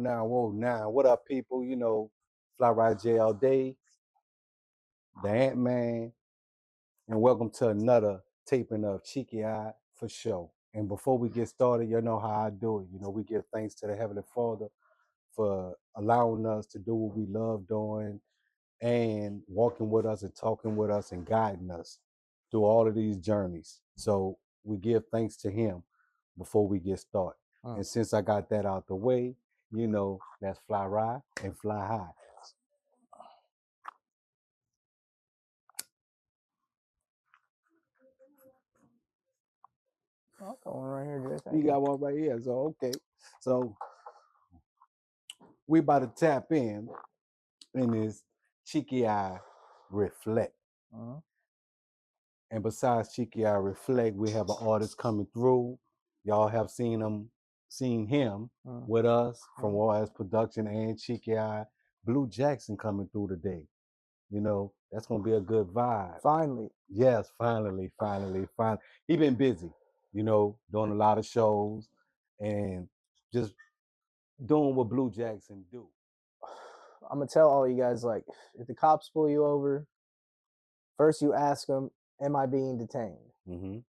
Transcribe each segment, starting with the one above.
Whoa, now. What up, people? Fly Ride J all day, the Ant-Man, and welcome to another taping of Cheeky Eye for Show. And before we get started, you know how I do it. We give thanks to the Heavenly Father for allowing us to do what we love doing and walking with us and talking with us and guiding us through all of these journeys. So we give thanks to him before we get started. And since I got that out the way, that's fly ride and fly high. I'll got one right here, Jay. You got one right here. So okay. So we about to tap in this Cheeky Eye Reflect. And besides Cheeky Eye Reflect, we have an artist coming through. Y'all have seen him with us from Juarez Production and Cheeky Eye. Blue Jackson coming through today. That's gonna be a good vibe. Finally. Yes, finally. He been busy, doing a lot of shows and just doing what Blue Jackson do. I'm gonna tell all you guys, like, if the cops pull you over, first you ask them, am I being detained? Mm-hmm.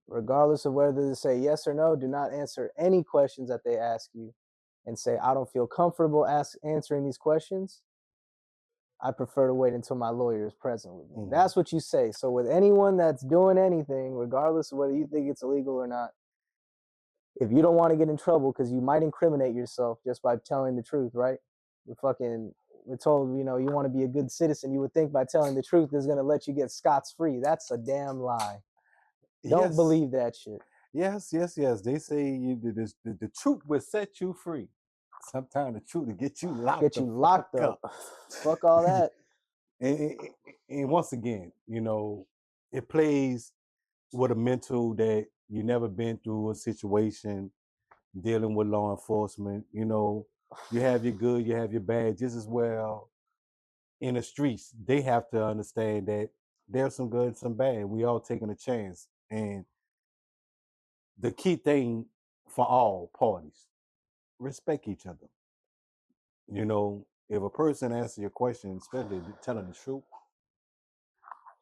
Regardless of whether they say yes or no, do not answer any questions that they ask you and say, I don't feel comfortable answering these questions. I prefer to wait until my lawyer is present with me. That's what you say. So with anyone that's doing anything, regardless of whether you think it's illegal or not, if you don't want to get in trouble, because you might incriminate yourself just by telling the truth, right? We're told, you want to be a good citizen. You would think by telling the truth is going to let you get scot-free. That's a damn lie. Don't believe that shit. Yes. They say the truth will set you free. Sometimes the truth will get you locked up. Fuck all that. and once again, it plays with a mental that you never been through a situation dealing with law enforcement. You have your good, you have your bad, just as well. In the streets, they have to understand that there's some good and some bad. We all taking a chance. And the key thing for all parties, respect each other. If a person answers your question, especially telling the truth,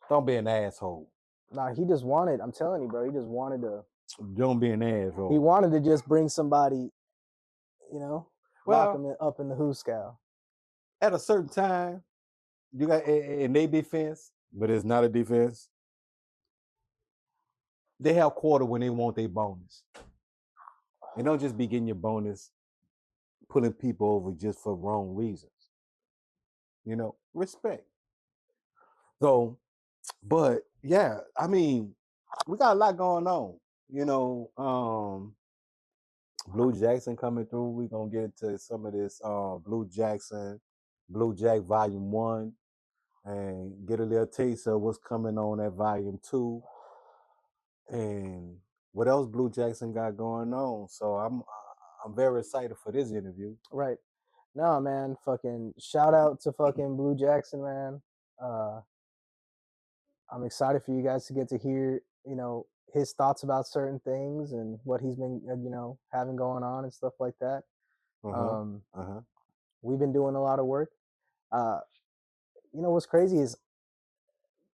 don't be an asshole. Nah, he just wanted, I'm telling you, bro, he just wanted to. Don't be an asshole. He wanted to just bring somebody, lock him up in the hoosegow. At a certain time, you got in their defense, but it's not a defense. They have quarter when they want their bonus. And don't just be getting your bonus pulling people over just for wrong reasons. Respect. So, but yeah, I mean, we got a lot going on. Blue Jackson coming through. We're gonna get into some of this Blue Jack Volume 1 and get a little taste of what's coming on at Volume 2 and what else Blue Jackson got going on. So I'm very excited for this interview. Right. No, man, fucking shout out to fucking Blue Jackson, man. I'm excited for you guys to get to hear, his thoughts about certain things and what he's been, having going on and stuff like that. We've been doing a lot of work. What's crazy is,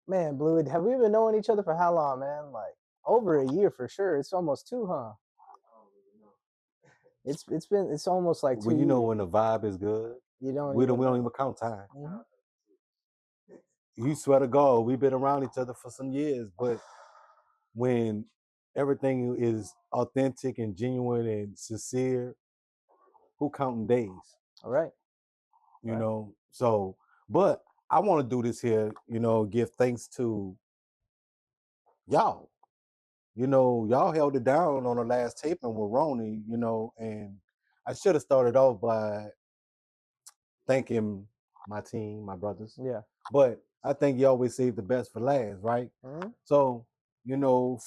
man, Blue, have we been knowing each other for how long, man? Like over a year for sure. It's almost 2, huh? It's almost like 2 Well, years. When the vibe is good, we don't even count time. You swear to God, we've been around each other for some years, but when everything is authentic and genuine and sincere, who counting days? All right. So, but I want to do this here, give thanks to y'all. Y'all held it down on the last taping with Ronnie, and I should have started off by thanking my team, my brothers. Yeah. But I think you always save the best for last, right? So,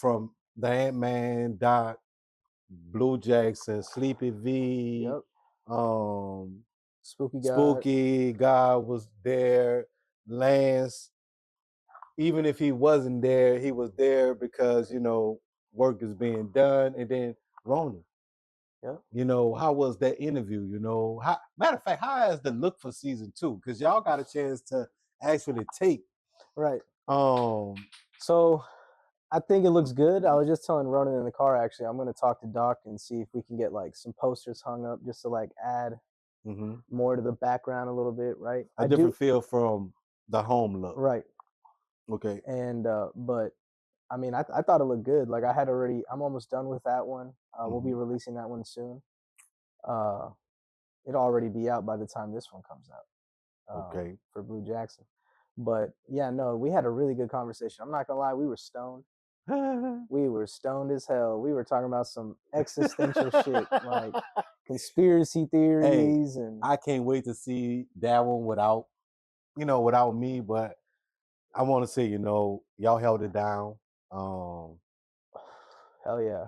from the Ant-Man, Doc, Blue Jackson, Sleepy V, Spooky God was there, Lance. Even if he wasn't there, he was there because, work is being done. And then Ronnie. Yeah. You know, how was that interview? You know, matter of fact, how is the look for season 2? Because y'all got a chance to actually tape. Right. Um, So I think it looks good. I was just telling Ronan in the car, actually, I'm going to talk to Doc and see if we can get like some posters hung up just to like add more to the background a little bit, right? a different feel from the home look. Right. Okay. And, but I mean, I thought it looked good. Like I'm almost done with that one. We'll be releasing that one soon. It'll already be out by the time this one comes out. Okay. For Blue Jackson. But yeah, no, we had a really good conversation. I'm not gonna lie, we were stoned. We were stoned as hell. We were talking about some existential shit, like conspiracy theories, and I can't wait to see that one without me. But I want to say, y'all held it down. Hell yeah.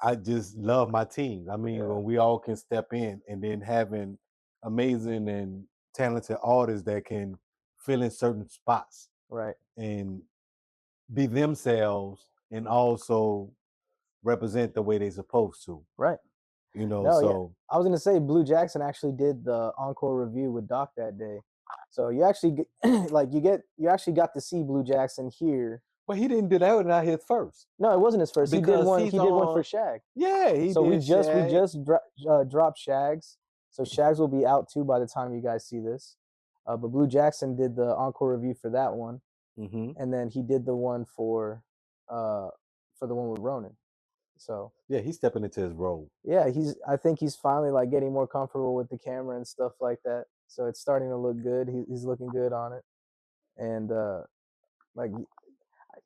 I just love my team. I mean, when we all can step in, and then having amazing and talented artists that can fill in certain spots, right, and be themselves, and also represent the way they're supposed to. Right. No, so I was gonna say Blue Jackson actually did the encore review with Doc that day, so you actually you actually got to see Blue Jackson here. But he didn't do that one out his first. No, it wasn't his first. He did one. He did one for Shag. Yeah, he so did. We just dropped Shags. So Shags will be out too by the time you guys see this. But Blue Jackson did the encore review for that one, and then he did the one for the one with Ronan. So yeah, he's stepping into his role. Yeah, I think he's finally like getting more comfortable with the camera and stuff like that. So it's starting to look good. He's looking good on it, and like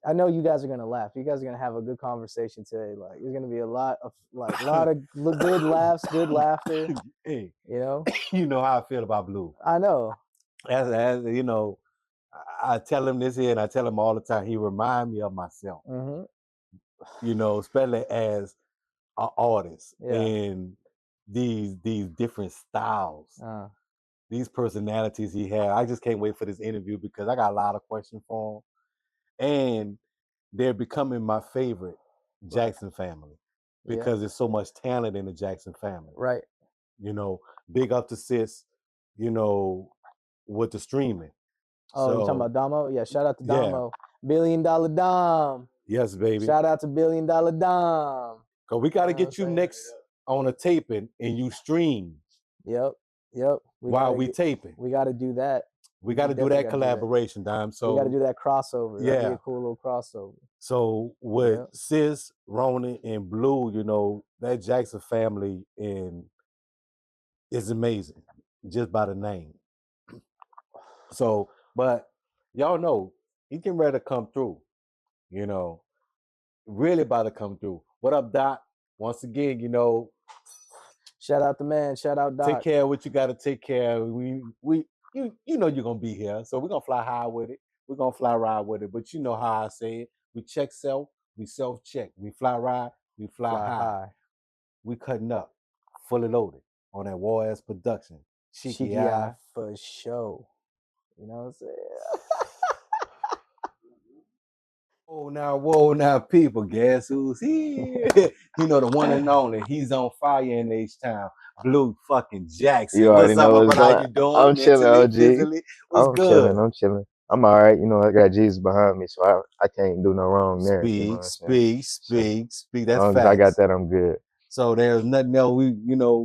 I know you guys are gonna laugh. You guys are gonna have a good conversation today. Like there's gonna be a lot of good laughs, good laughter. Hey, you know, you know how I feel about Blue. I know. As you know, I tell him this here, and I tell him all the time. He remind me of myself. Especially as an artist in these different styles, these personalities he had. I just can't wait for this interview because I got a lot of questions for him, and they're becoming my favorite Jackson family because there's so much talent in the Jackson family. Right. Big up to Sis, with the streaming. Oh, you talking about Damo? Yeah, shout out to Damo. $1 billion Dom. Yes, baby. Shout out to $1 billion Dom. Cause we got to get you next on a taping and you stream. Yep. While we taping, we got to do that. We got to do that collaboration, Dom. So we got to do that crossover. Yeah, that'd be a cool little crossover. So with Sis, Ronan, and Blue, that Jackson family is amazing, just by the name. So, but y'all know he getting ready to come through. Really about to come through. What up, Doc? Once again, shout out the man. Shout out Doc. Take care of what you got to take care of. You know you're gonna be here, so we're gonna fly high with it. We're gonna fly ride with it. But you know how I say it. We check self, we self-check. We fly ride, we fly high. We cutting up, fully loaded on that Juarez production. Cheeky eye for sure. You know what I'm saying? Whoa now, people. Guess who's here? The one and only. He's on fire in H-Town. Blue fucking Jackson. You already know what's going on. How you doing? I'm chilling, OG. Physically? What's good? I'm chilling. I'm all right. I got Jesus behind me, so I can't do no wrong there. Speak. That's as long facts. as I got that, I'm good. So there's nothing else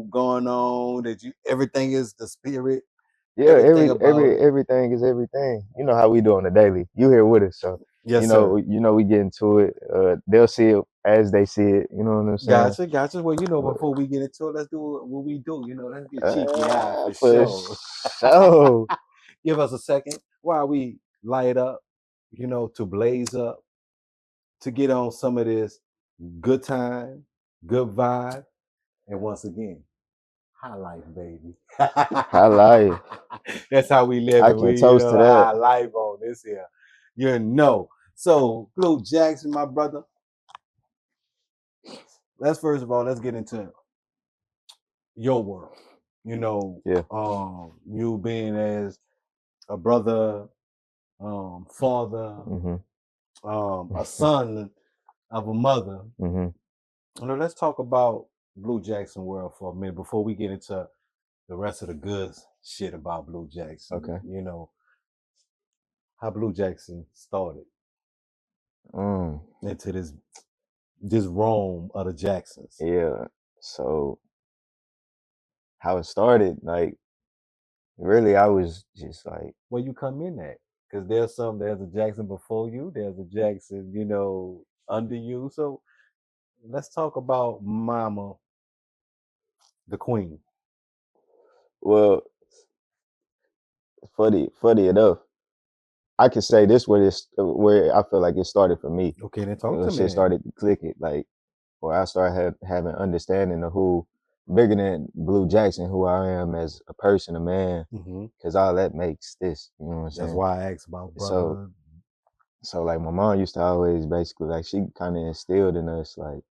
going on everything is the spirit. Yeah, everything is everything. You know how we do on the daily. You here with us, so yes, sir. We get into it. They'll see it as they see it. You know what I'm saying? Gotcha. Well, before we get into it, let's do what we do. Let's get cheeky eye for sure. So give us a second while we light up, to blaze up, to get on some of this good time, good vibe, and once again, high life, baby. High life. That's how we live. I can toast to that. High life on this here. So Blue Jackson, my brother. First of all, let's get into your world. You being as a brother, father, a son of a mother. Let's talk about Blue Jackson world for a minute before we get into the rest of the good shit about Blue Jackson. Okay. You know, how Blue Jackson started into this Rome of the Jacksons. Yeah. So how it started, like, really, I was just like, where you come in at, because there's a Jackson before you, there's a Jackson, you know, under you. So let's talk about Mama, the Queen. well, funny enough, I could say this where I feel like it started for me. Okay, then talk to Shit me. started to click it, like, where I started having understanding of who bigger than Blue Jackson, who I am as a person, a man, because all that makes this. You know what I'm saying? That's why I asked about brotherhood. So like my mom used to always basically like she kind of instilled in us like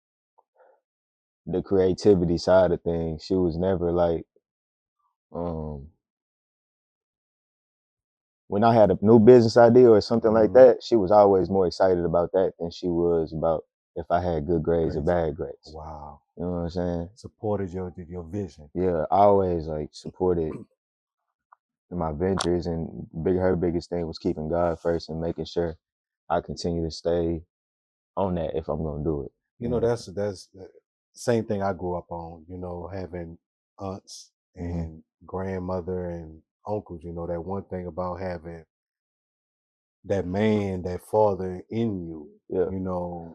the creativity side of things. She was never like when I had a new business idea or something like that, she was always more excited about that than she was about if I had good grades or bad grades. Wow. You know what I'm saying? Supported your vision. Yeah, I always like supported my ventures, and her biggest thing was keeping God first and making sure I continue to stay on that if I'm gonna do it. You know, that's the same thing I grew up on, you know, having aunts and grandmother and uncles, you know, that one thing about having that man, that father in you, you know,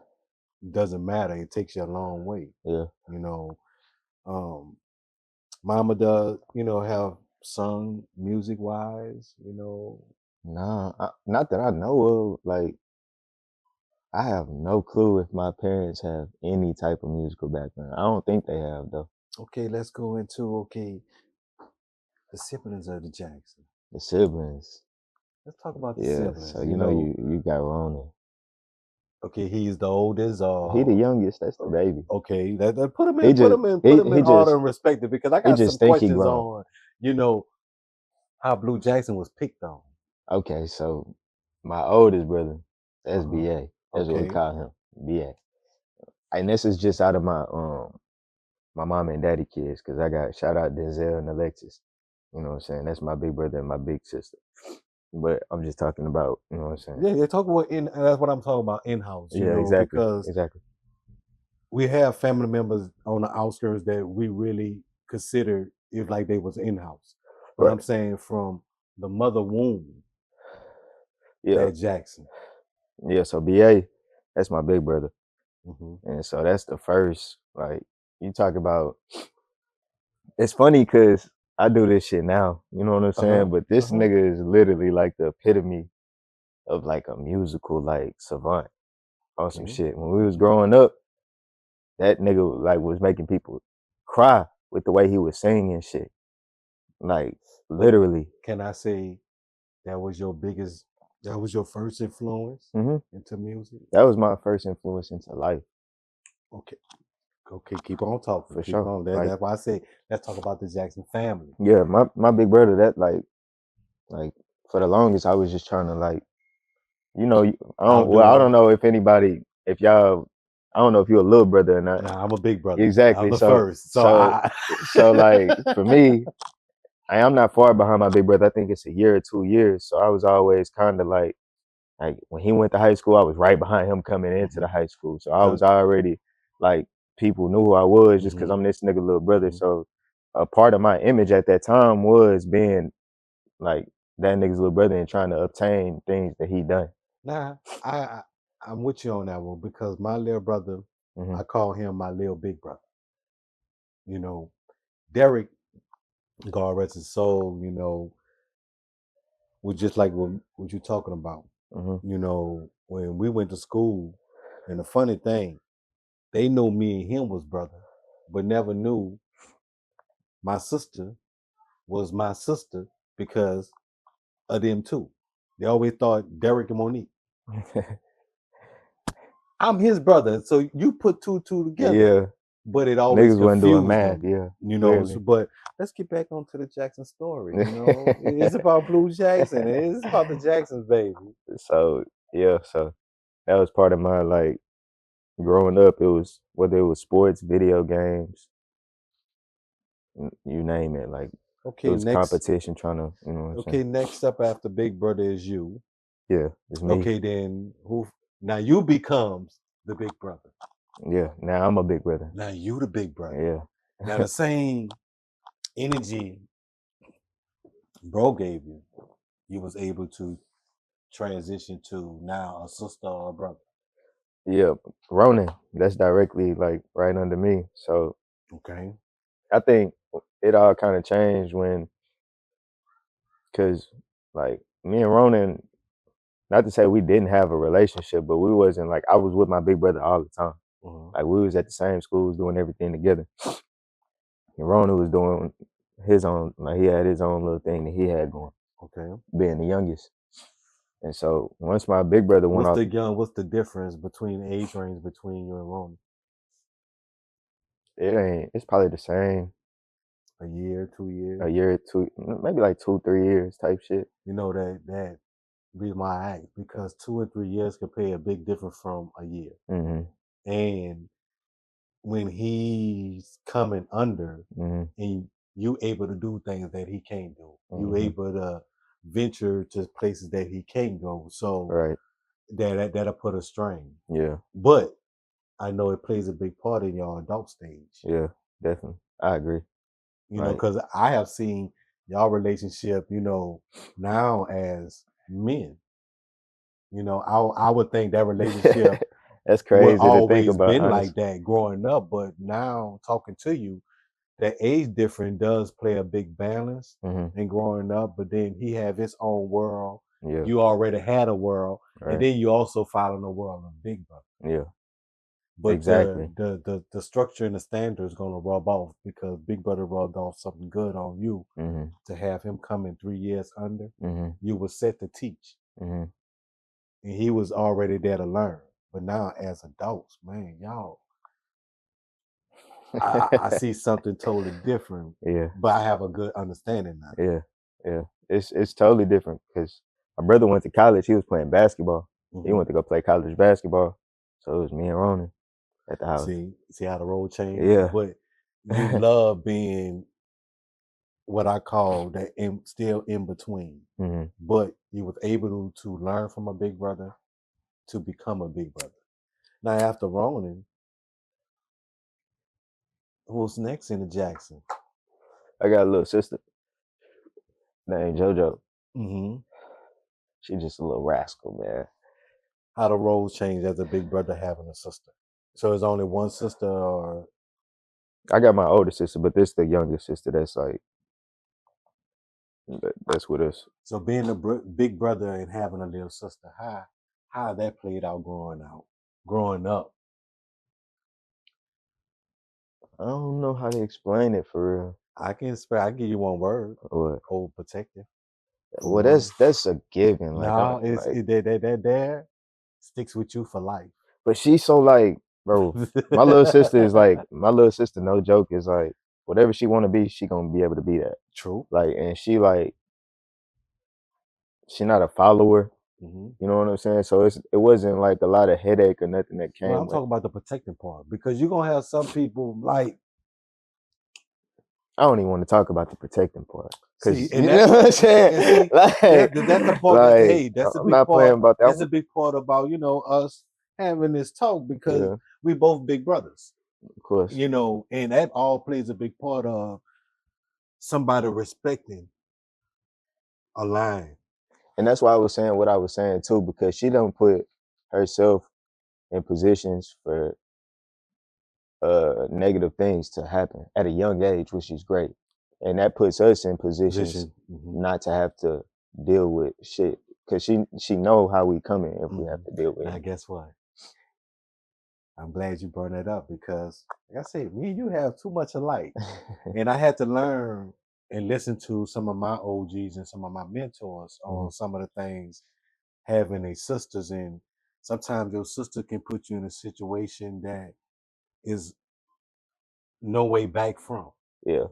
doesn't matter. It takes you a long way. Yeah. You know, Mama does, you know, have sung music wise, you know. Nah, not that I know of. Like, I have no clue if my parents have any type of musical background. I don't think they have though. Okay, let's go into the siblings of the Jackson. The siblings. Let's talk about the siblings. So you know you got Ronan. Okay, he's the oldest. He the youngest. That's the baby. Okay, that put him in order and respect it, because I got some questions on, you know, how Blue Jackson was picked on. Okay, so my oldest brother, that's BA. That's what we call him, BA. And this is just out of my mom and daddy kids, because I got shout out Denzel and Alexis. You know what I'm saying? That's my big brother and my big sister. But I'm just talking about, you know what I'm saying? Yeah, they're talking about that's what I'm talking about, in-house. You know, exactly. Because we have family members on the outskirts that we really consider if like they was in-house. But I'm saying from the mother womb, that Jackson. Yeah, so BA, that's my big brother. And so that's the first, like, you talk about, it's funny because I do this shit now, you know what I'm saying? But this nigga is literally like the epitome of like a musical like savant on some shit. When we was growing up, that nigga like was making people cry with the way he was singing and shit. Like, literally. Can I say that was your first influence into music? That was my first influence into life. Okay, keep on talking. For sure. That's why I say let's talk about the Jackson family. Yeah, my big brother, that like for the longest I was just trying to like, you know, I don't know if anybody, if y'all, I don't know if you're a little brother or not. Nah, I'm a big brother. Exactly. I'm the first. So like for me, I'm not far behind my big brother. I think it's a year or 2 years. So I was always kind of like when he went to high school, I was right behind him coming into the high school. So I was already like, people knew who I was just because I'm this nigga little brother. So a part of my image at that time was being like that nigga's little brother and trying to obtain things that he done. Nah, I'm with you on that one, because my little brother, I call him my little big brother. You know, Derek, God rest his soul, you know, was just like what you're talking about. You know, when we went to school, and the funny thing, they knew me and him was brother, but never knew my sister was my sister because of them too. They always thought Derek and Monique. I'm his brother, so you put two together. Yeah. But it always niggas wasn't doing math, them. Yeah. You know, but let's get back onto the Jackson story. You know, it's about Blue Jackson. It's about the Jacksons, baby. So yeah, so that was part of my like growing up. It was whether it was sports, video games, you name it. Like Okay, it was next. competition trying to, you know what I'm Okay, saying? next up after Big Brother is you. Yeah, it's me. Okay, then who? Now you becomes the big brother. Yeah, now I'm a big brother. Now you the big brother. Yeah. Now the same energy bro gave you, you was able to transition to now a sister or a brother. Yeah, Ronan, that's directly like right under me. So Okay. I think it all kind of changed when, cause like me and Ronan, not to say we didn't have a relationship, but we wasn't like, I was with my big brother all the time. Like we was at the same schools doing everything together. And Ronan was doing his own, like he had his own little thing that he had going. Okay. Being the youngest. And so once my big brother went off, What's the difference between age range between you and Ronan? it's probably the same. A year, 2 years. A year, two, maybe like 2-3 years type shit. You know that reason why I ask, because 2 and 3 years can pay a big difference from a year. Mm-hmm. And when he's coming under, and you able to do things that he can't do, you able to venture to places that he can't go. So Right. that'll put a strain. Yeah. But I know it plays a big part in your adult stage. Yeah, definitely. I agree. You know, because I have seen y'all relationship, you know, now as men. You know, I would think that relationship That's would crazy to think always about, been honestly. like that growing up, but now talking to you, that age difference does play a big balance in growing up. But then he have his own world. Yeah. You already had a world, Right. and then you also follow the world of Big Brother. Yeah. But exactly. the structure and the standard is gonna rub off because Big Brother rubbed off something good on you. To have him come in 3 years under, you were set to teach, and he was already there to learn. But now, as adults, man, y'all, I see something totally different. Yeah. But I have a good understanding now. Yeah. Yeah. It's totally different because my brother went to college. He was playing basketball. He went to go play college basketball. So it was me and Ronan at the house. See how the role changed? Yeah. But you love being what I call that still in between. But you was able to learn from a big brother to become a big brother. Now after Ronan, who's next in the Jackson? I got a little sister named JoJo. She just a little rascal, man. How the roles change as a big brother having a sister? So it's only one sister, or I got my older sister, but this the youngest sister that's like that's with us. So being a big brother and having a little sister, how that played out growing up? I don't know how to explain it for real. I can give you one word. What? Overprotective. Well, that's a given. Like, No, that sticks with you for life. But she's so like, bro, my little sister is like, my little sister, no joke, is like, whatever she want to be, she gonna be able to be that. True. Like, and she not a follower. You know what I'm saying? So it wasn't like a lot of headache or nothing that came. Well, I'm talking about the protecting part, because you're gonna have some people like. I don't even want to talk about the protecting part, because you know what I'm saying. That's the part. Like, Hey, that's a I'm big not part. playing about that. That's a big part about us having this talk, because we both big brothers. Of course. And that all plays a big part of somebody respecting a line. And that's why I was saying what I was saying too, because she don't put herself in positions for negative things to happen at a young age, which is great. And that puts us in positions not to have to deal with shit, because she know how we coming if we have to deal with it. Now, guess what? I'm glad you brought that up, because, like I said, me and you have too much alike. And I had to learn and listen to some of my OGs and some of my mentors on some of the things, having a sisters. And sometimes your sister can put you in a situation that is no way back from. Yeah.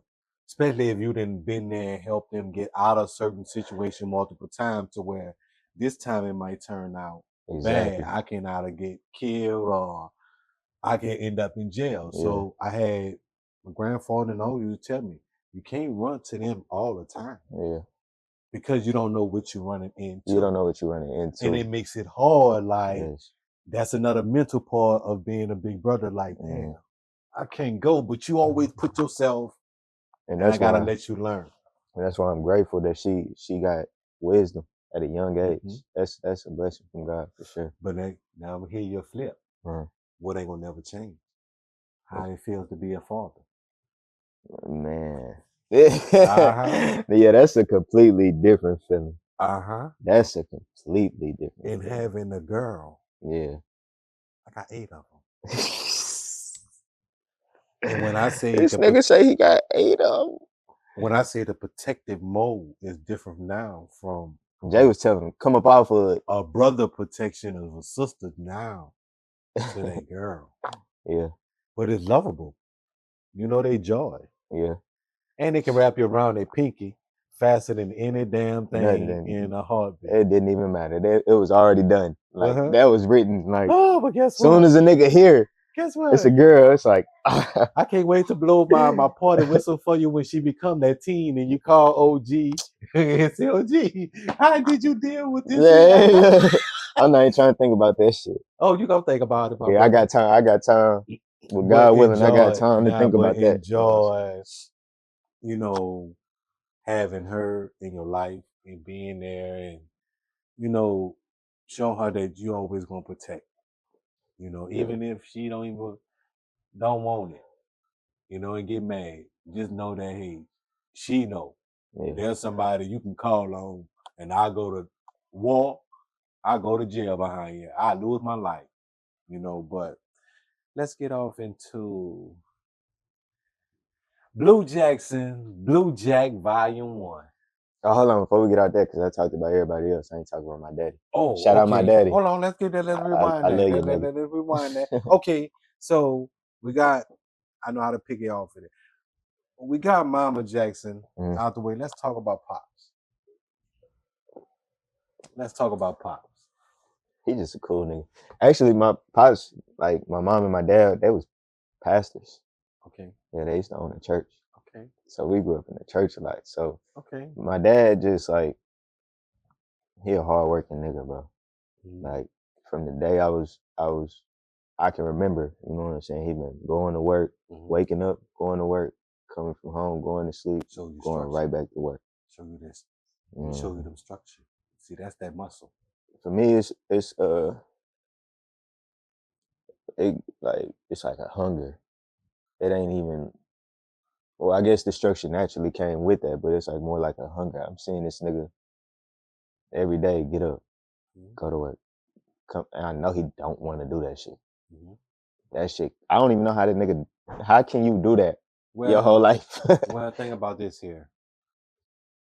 Especially if you didn't been there and helped them get out of certain situation multiple times, to where this time it might turn out bad. I can either get killed or I can end up in jail. So I had my grandfather and all you to tell me, You can't run to them all the time. Yeah. Because you don't know what you're running into. You don't know what you're running into. And it makes it hard. Like, yes. That's another mental part of being a big brother. Like, damn, I can't go, but you always put yourself, and I gotta let you learn. And that's why I'm grateful that she got wisdom at a young age. That's a blessing from God for sure. But now I'm hear your flip. What ain't gonna never change? How it feels to be a father. Man. Yeah, that's a completely different feeling. That's a completely different and feeling. Having a girl. Yeah. I got 8 of them. And when I say this nigga say he got 8 of them. When I say the protective mode is different now from Jay was telling him, come up off of it. A brother protection of a sister now to that girl. Yeah. But it's lovable. You know they joy. Yeah. And they can wrap you around their pinky faster than any damn thing in a heartbeat. It didn't even matter. It was already done. Like that was written. Like, but guess what? Soon as a nigga here, guess what? It's a girl. It's like I can't wait to blow my party whistle for you when she become that teen and you call OG and say, OG, how did you deal with this? Yeah. I'm not even trying to think about that shit. Oh, you gonna think about it, my brother. I got time. I got time. With God willing, I got time to think about that. Enjoy, you know, having her in your life and being there and, you know, show her that you always gonna protect. You know, even if she don't want it, you know, and get mad. Just know that, hey, she know. There's somebody you can call on, and I go to war, I go to jail behind you. I lose my life, you know, but let's get off into Blue Jack Volume 1. Oh, hold on, before we get out there, because I talked about everybody else. I ain't talking about my daddy. Oh, shout out my daddy. Hold on, let's get that. Let's rewind I that. love you, let's rewind that. Okay, so we got. I know how to pick it off of it. We got Mama Jackson out the way. Let's talk about Pops. Let's talk about Pops. He just a cool nigga. Actually, my Pops, like my mom and my dad, they was pastors. Okay. Yeah, they used to own a church. Okay. So we grew up in the church a lot. So okay. My dad just like, he a hardworking nigga, bro. Like from the day I can remember, you know what I'm saying? He been going to work, waking up, going to work, coming from home, going to sleep, going right back to work. Show you this. Show you them structure. See, that's that muscle. For me, it's like a hunger. It ain't even. Well, I guess the structure naturally came with that, but it's like more like a hunger. I'm seeing this nigga every day get up, go to work, come, and I know he don't want to do that shit. That shit, I don't even know how that nigga. How can you do that your whole life? Well, think about this here.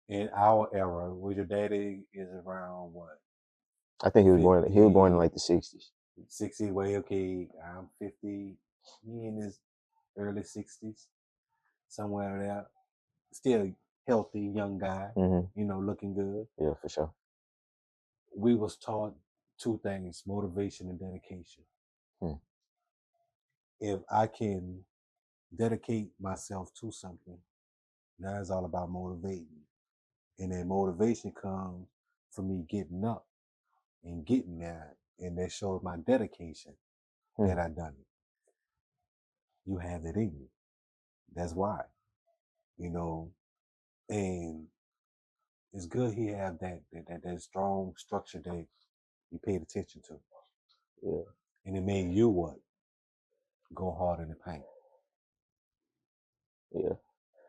In our era, where your daddy is around what? I think he was born. He was born in like the 60s. 60s. Way okay. I'm 50. He in his early 60s, somewhere there. Still healthy, young guy. You know, looking good. Yeah, for sure. We was taught 2 things: motivation and dedication. If I can dedicate myself to something, now it's all about motivating. And then motivation comes from me getting up and getting there. And that shows my dedication that I done it. You have it in you. That's why. You know, and it's good he have that strong structure that you paid attention to. Yeah. And it made you what? Go hard in the paint. Yeah.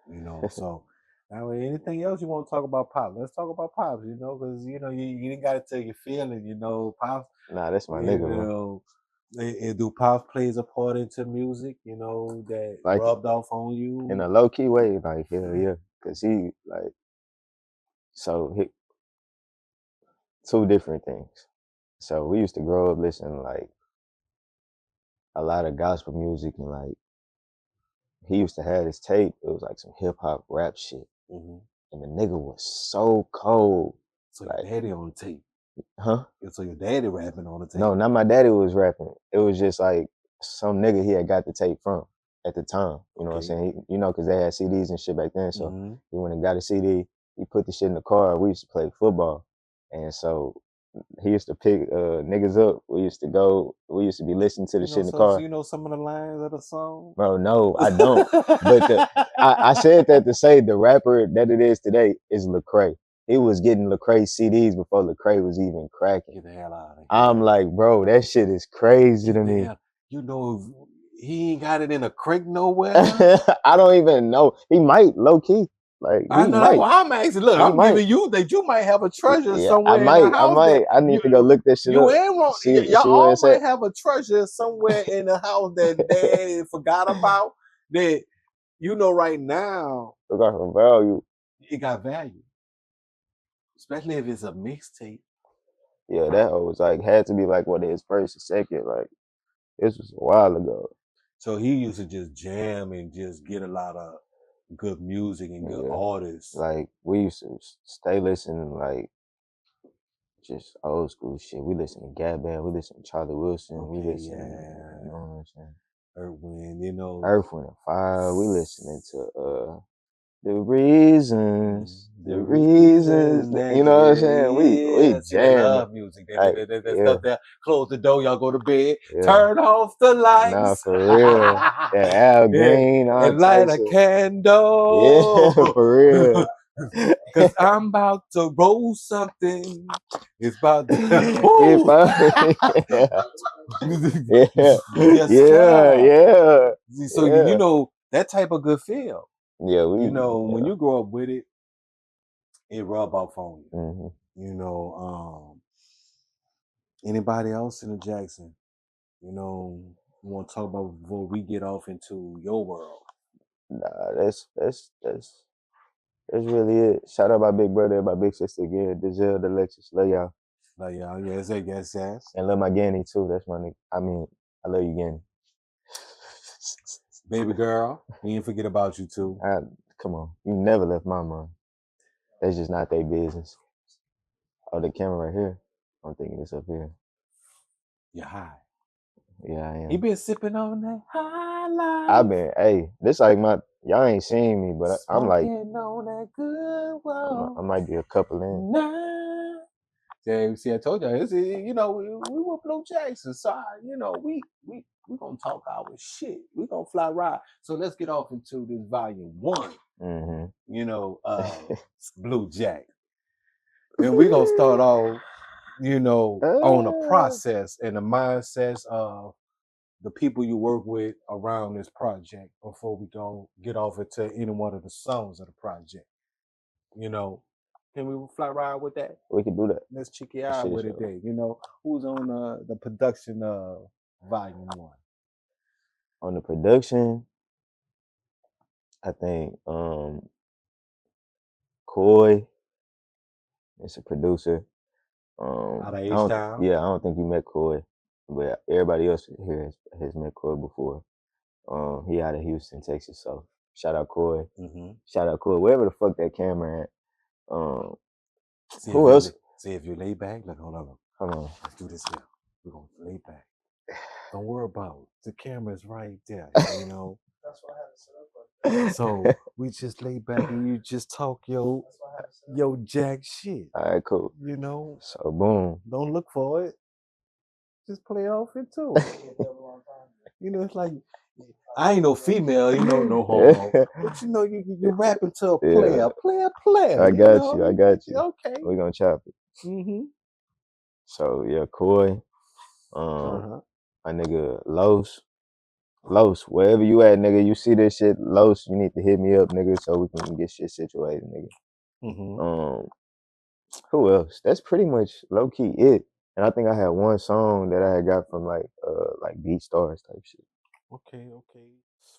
You know, so now anything else you want to talk about Pops? Let's talk about Pops, you know, because you know you didn't gotta tell your feeling, you know, Pops. Nah, that's my nigga, bro. Do Pops plays a part into music, you know, that like, rubbed off on you? In a low key way, like hell yeah. Cause he like, so he 2 different things. So we used to grow up listening to like a lot of gospel music, and like he used to have this tape. It was like some hip hop rap shit, and the nigga was so cold. So like, your daddy on the tape, huh? So your daddy rapping on the tape? No, not my daddy was rapping. It was just like some nigga he had got the tape from. at the time. You know what I'm Okay. saying? You know, because they had CDs and shit back then. So Mhm. he went and got a CD. He put the shit in the car. We used to play football, and so he used to pick niggas up. We used to go. We used to be listening to the shit in the car. You know some of the lines of the song? Bro, no, I don't. But I said that to say the rapper that it is today is Lecrae. He was getting Lecrae CDs before Lecrae was even cracking. Get the hell out of here. I'm like, bro, that shit is crazy to me. You know, he ain't got it in a crate nowhere. I don't even know. He might, low key. Like, I he know. might. I'm asking. Look, He I'm might. giving you that you might have a treasure Yeah, somewhere I might. in the house. I need to go look that shit You up. ain't wrong. See Y'all where all it's at. might have a treasure somewhere in the house that they forgot about. That you know right now. It got some value. It got value, especially if it's a mixtape. Yeah, that was like had to be like what his first or second. Like this was a while ago. So he used to just jam and just get a lot of good music and good artists. Like we used to stay listening like just old school shit. We listen to Gap Band, we listen to Charlie Wilson, we listen to, you know what I'm saying? Earth, Wind, you know. Earth, Wind and Fire. We listening to The Reasons. The Reasons. You know what I'm saying? We jam. Love music. Like, That stuff there. Close the door, y'all go to bed. Yeah. Turn off the lights. Nah, for real. Yeah, Al Green, all and light types a of candle. Yeah, for real. Cause I'm about to roll something. It's about to If yeah. So you know that type of good feel. Yeah, you know, when you grow up with it, it rub off on you. Mm-hmm. You know, anybody else in the Jackson, you know, you want to talk about before we get off into your world? Nah, that's really it. Shout out my big brother, my big sister again, Dizelle, Alexis, love y'all. Love y'all, yes. And love my Ganny too. That's my nigga. I mean, I love you, Ganny. Baby girl, we didn't forget about you too. Come on, you never left my mind. That's just not their business. Oh, the camera right here. I'm thinking it's up here. You're high. Yeah, I am. You been sipping on that high life. Hey, this like y'all ain't seen me, but I'm like, on that good world. I might be a couple in. Nah. Yeah, see, I told you, you know, we were Blue Jackson, so you know, we gonna talk our shit. We gonna fly ride. So let's get off into this volume 1. Mm-hmm. You know, Blue Jack, and we gonna start off, you know, on the process and the mindsets of the people you work with around this project before we go get off into any one of the songs of the project. You know. Can we fly ride with that? We can do that. Let's check it out with it day. You know, who's on the production of volume 1? On the production, I think Coy is a producer. Out of H-Town? Yeah, I don't think you met Coy, but everybody else here has met Coy before. He out of Houston, Texas, so shout out Coy. Mm-hmm. Shout out Coy, wherever the fuck that camera at. Who else? See if you lay back. Look, hold on. Come on. Let's do this here. We're gonna lay back. Don't worry about it. The camera's right there. You know. That's why I had to set up like that. So we just lay back and you just talk yo jack shit. All right, cool. You know. So boom. Don't look for it. Just play off into it. You know, it's like I ain't no female, you know, no homo. But you know, you rapping to a player, player. I got you. Okay. We're gonna chop it. Mm-hmm. So yeah, Coy. My nigga Los, wherever you at, nigga, you see this shit, Los, you need to hit me up, nigga, so we can get shit situated, nigga. Mm-hmm. Who else? That's pretty much low key it. And I think I had one song that I had got from like Beat Stars type shit. Okay.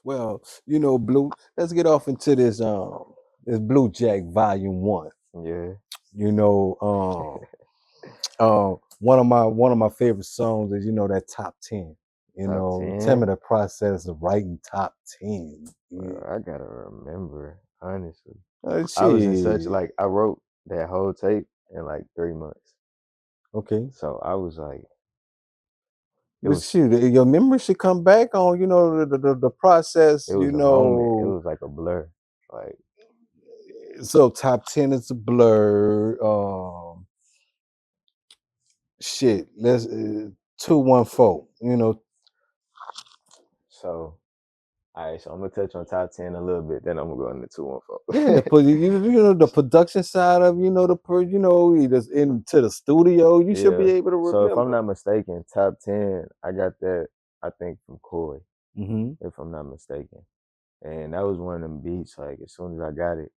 Well, you know, Blue, let's get off into this Blue Jack Volume 1. Yeah. You know, one of my favorite songs is, you know, that Top 10. You top know, 10? tell me the process of writing Top 10. I gotta remember, honestly. I was in such I wrote that whole tape in like 3 months. Okay. So I was like, But shoot, your memory should come back on, you know, the process, It was you a moment. It know. was like a blur. Like, So top 10 is a blur. Shit, let's 214. You know, so. All right, so I'm gonna touch on top 10 a little bit, then I'm gonna go into 214. yeah, you know the production side of, you know, you know, either into the studio, you should be able to remember. So if I'm not mistaken, top 10, I got that, I think, from Koi, if I'm not mistaken. And that was one of them beats, like, as soon as I got it,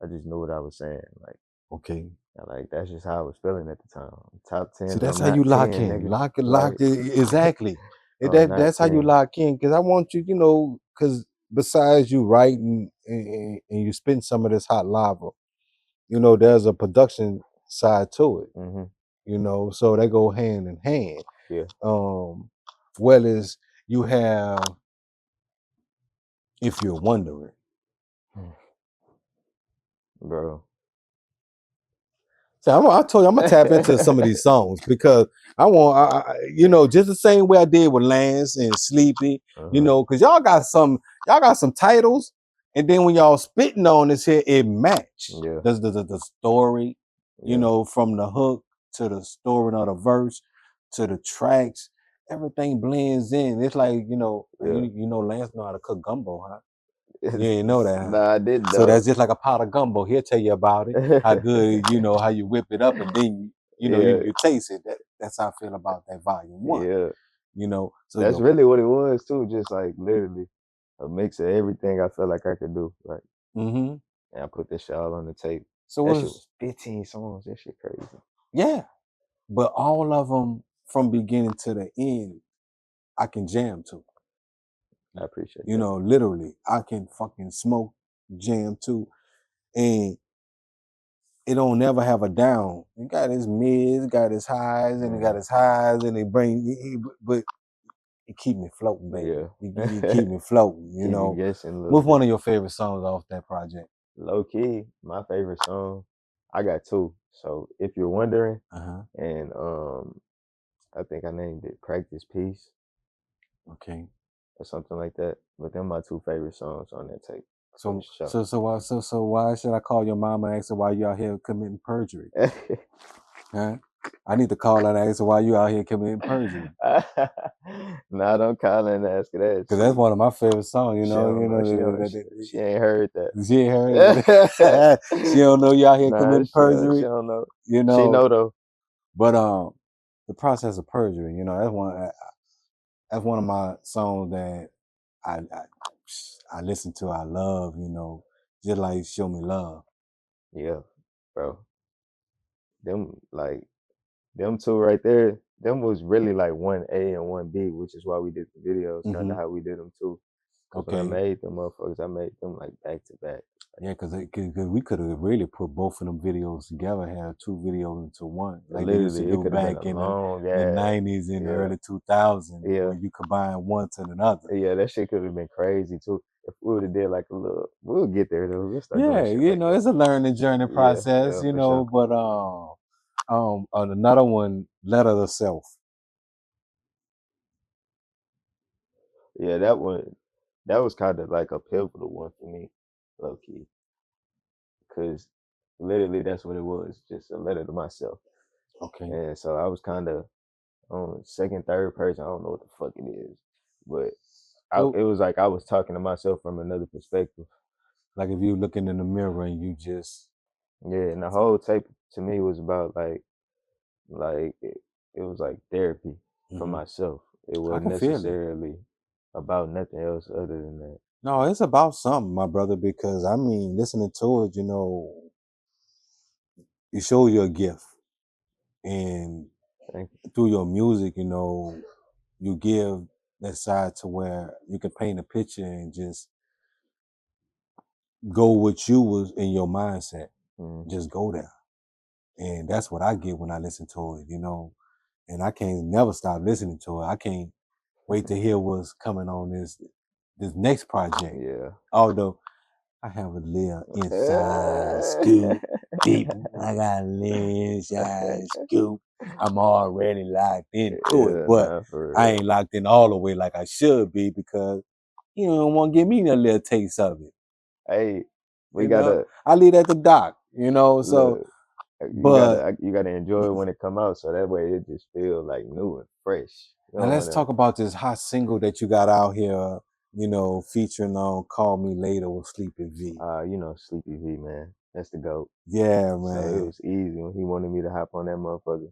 I just knew what I was saying. Like, okay. Like, that's just how I was feeling at the time. Top 10. So that's how you lock in. Nigga. Lock Right. it. Exactly. That's how you lock in. Because I want you, you know, because besides you writing and you spend some of this hot lava, you know, there's a production side to it. Mm-hmm. You know, so they go hand in hand. Yeah. Well as you have, if you're wondering. Bro. So I told you I'm gonna tap into some of these songs because I want, you know, just the same way I did with Lance and Sleepy, you know, because y'all got some titles, and then when y'all spitting on this here, it match. Yeah. The story, you know, from the hook to the story of the verse to the tracks, everything blends in. It's like, you know, you know, Lance know how to cook gumbo, huh? You didn't know that. Nah, I did. So that's just like a pot of gumbo. He'll tell you about it, how good, you know, how you whip it up, and then you know you taste it. That's how I feel about that volume 1. Yeah, you know. So that's really what it was too. Just like literally a mix of everything I felt like I could do. Like, and I put this shit all on the tape. So that shit was 15 songs. That shit crazy. Yeah, but all of them from beginning to the end, I can jam to. I appreciate you know, literally, I can fucking smoke, jam too, and it don't never have a down. It got its mids, got its highs, and it got its highs, and but it keep me floating, baby. Yeah. You keep me floating, you Keep know. me guessing a little What's bit. one of your favorite songs off that project? Low key, my favorite song, I got 2. So if you're wondering, and I think I named it Practice Peace. Okay. Or something like that. But them my 2 favorite songs on that tape. So why should I call your mama and ask her why you out here committing perjury? Huh? I need to call her and ask her why you out here committing perjury. Nah, don't call her and ask her that. Because that's one of my favorite songs, you know. She ain't heard that. She ain't heard it. She don't know you out here committing perjury. She don't know. You know. She know though. But the process of perjury, you know, that's one of my songs that I listen to, I love, you know, just like Show Me Love. Yeah, bro. Them 2 right there, them was really like 1A and 1B, which is why we did the videos, kind of how we did them too. Because when I made them motherfuckers, I made them like back to back. Yeah, because we could have really put both of them videos together, had 2 videos into one. Like literally, they used to do back in the 90s and the early 2000s. Yeah. When you combine one to another. Yeah, that shit could have been crazy too. If we would have did like a little, we'll get there though. We'll start doing shit you know, it's a learning journey process, you know, but another one, Letter to Self. Yeah, that was kind of like a pivotal one for me, low key. Cause literally that's what it was, just a letter to myself. Okay. And so I was kind of on second, third person. I don't know what the fuck it is, but it was like I was talking to myself from another perspective. Like if you looking in the mirror and you just. Yeah, and the whole tape to me was about like it was like therapy for myself. It wasn't necessarily about nothing else other than that. No, it's about something, my brother, because I mean, listening to it, you know, it shows you a gift. And through your music, you know, you give that side to where you can paint a picture and just go what you was in your mindset. Just go there. And that's what I get when I listen to it, you know. And I can't never stop listening to it. I can't wait to hear what's coming on this next project. Yeah. Although I have a little inside scoop. deep. I got lean, shine, scoop. I'm already locked into it, but nah, for I real. ain't locked in all the way like I should be because you don't want to give me a little taste of it. Hey, we You know, gotta I leave that to Doc. You know, so look. but You gotta enjoy it when it come out, so that way it just feel like new and fresh. You now don't let's wanna, talk about this hot single that you got out here. You know, featuring on "Call Me Later" with Sleepy V. you know, Sleepy V, man. That's the GOAT. Yeah, So it man. was easy when he wanted me to hop on that motherfucker.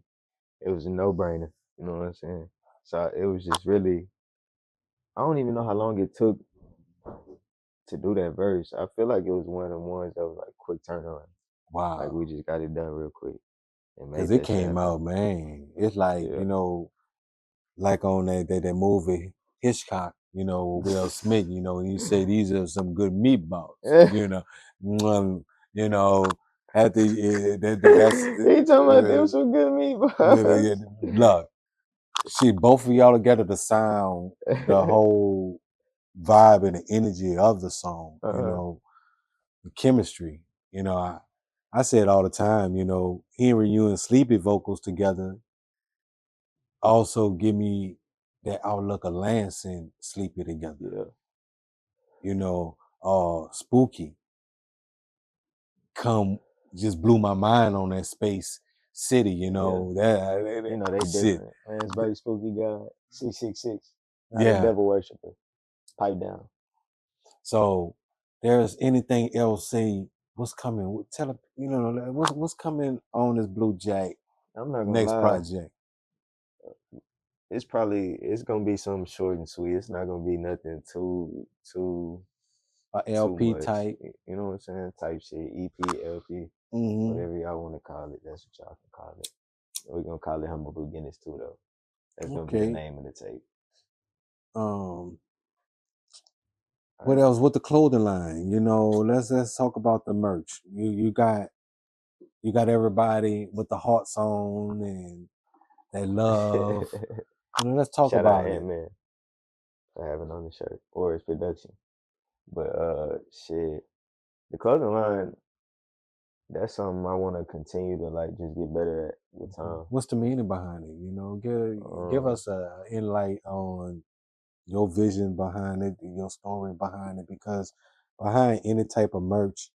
It was a no brainer. You know what I'm saying? So it was just really. I don't even know how long it took to do that verse. I feel like it was one of the ones that was like quick turnaround. Like Wow. we just got it done real quick and Cause made it that shit came happen. out, man. It's like, Yeah. you know, like on that movie Hitchcock, you know, with Will Smith, you know, and you say these are some good meatballs, you know, you know, at the that's He talking about them some good yeah, meatballs. look, see both of y'all together, the sound, the whole vibe and the energy of the song, you know, the chemistry, you know, I say it all the time, you know, hearing you and Sleepy vocals together also give me that outlook of Lance and Sleepy together. Yeah. You know, Spooky just blew my mind on that Space City, you know. You know, they Shit. different. Man, it's very spooky guy. 666. Not a Yeah. devil worshiper. Pipe down. So there's anything else, say what's coming? Tell you know what's coming on this Blue Jack I'm not gonna next lie. project. It's gonna be something short and sweet. It's not gonna be nothing too A too LP much. type. You know what I'm saying? Type shit. EP, LP, whatever y'all want to call it. That's what y'all can call it. We're gonna call it Humble Beginnings too, though. That's gonna be the Okay. name of the tape. What else with the clothing line? You know, let's talk about the merch. You got everybody with the hearts on and that love. You know, let's talk Shout out about it. Ant-Man for having on the shirt or his production. But shit, the clothing line, that's something I want to continue to like just get better at with time. What's the meaning behind it? You know, give us a insight on your vision behind it, your story behind it, because behind any type of merch,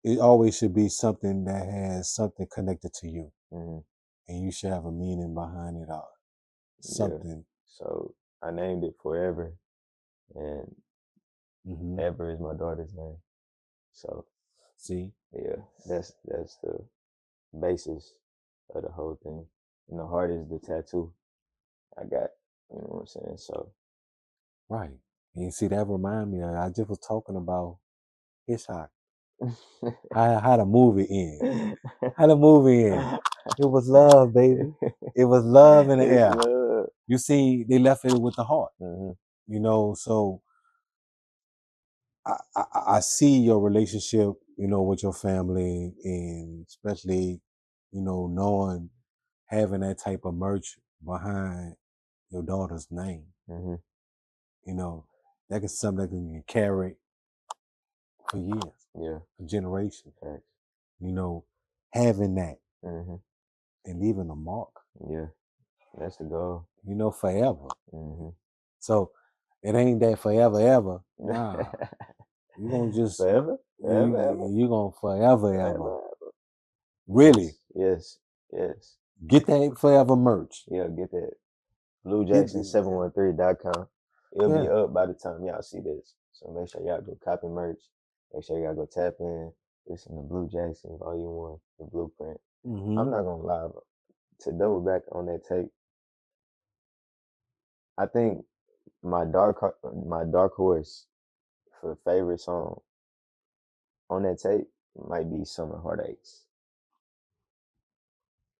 it always should be something that has something connected to you, and you should have a meaning behind it all. Something. Yeah. So I named it Forever, and Ever is my daughter's name. So see, yeah, that's the basis of the whole thing. And the heart is the tattoo I got. You know what I'm saying? So right. And you see, that remind me. I just was talking about Hitchcock. How the movie end. How the movie end. It was love, baby. It was love in the It's air. love. You see, they left it with the heart. You know, so I see your relationship, you know, with your family, and especially, you know, knowing having that type of merch behind your daughter's name. You know, that is something that can carry for years, for generations. You know, having that and leaving a mark. Yeah, that's the goal. You know, forever. So it ain't that forever ever. Nah, you gonna just forever. You gonna forever. Really? Yes. Get that forever merch. Yeah, get that. BlueJackson713.com. It'll be up by the time y'all see this. So make sure y'all go copy merch. Make sure y'all go tap in. Listen to Blue Jackson Volume 1, The Blueprint. I'm not gonna lie, to double back on that tape, I think my dark horse for favorite song on that tape might be Summer Heartaches.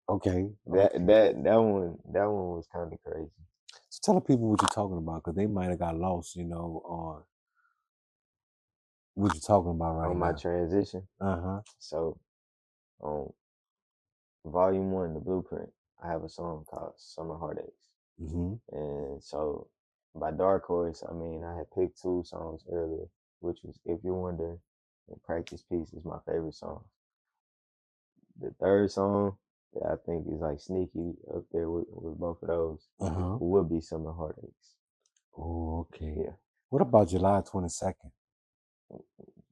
Okay. That one was kind of crazy. So tell the people what you're talking about, because they might have got lost, you know, on what you're talking about right now. On my transition. So on Volume 1, The Blueprint, I have a song called Summer Heartaches. And so by Dark Horse, I mean, I had picked two songs earlier, which was If You're Wondering and Practice Peace is my favorite song. the third song that I think is like sneaky up there with both of those would be Summer Heartaches. Oh, okay. Yeah. What about July 22nd?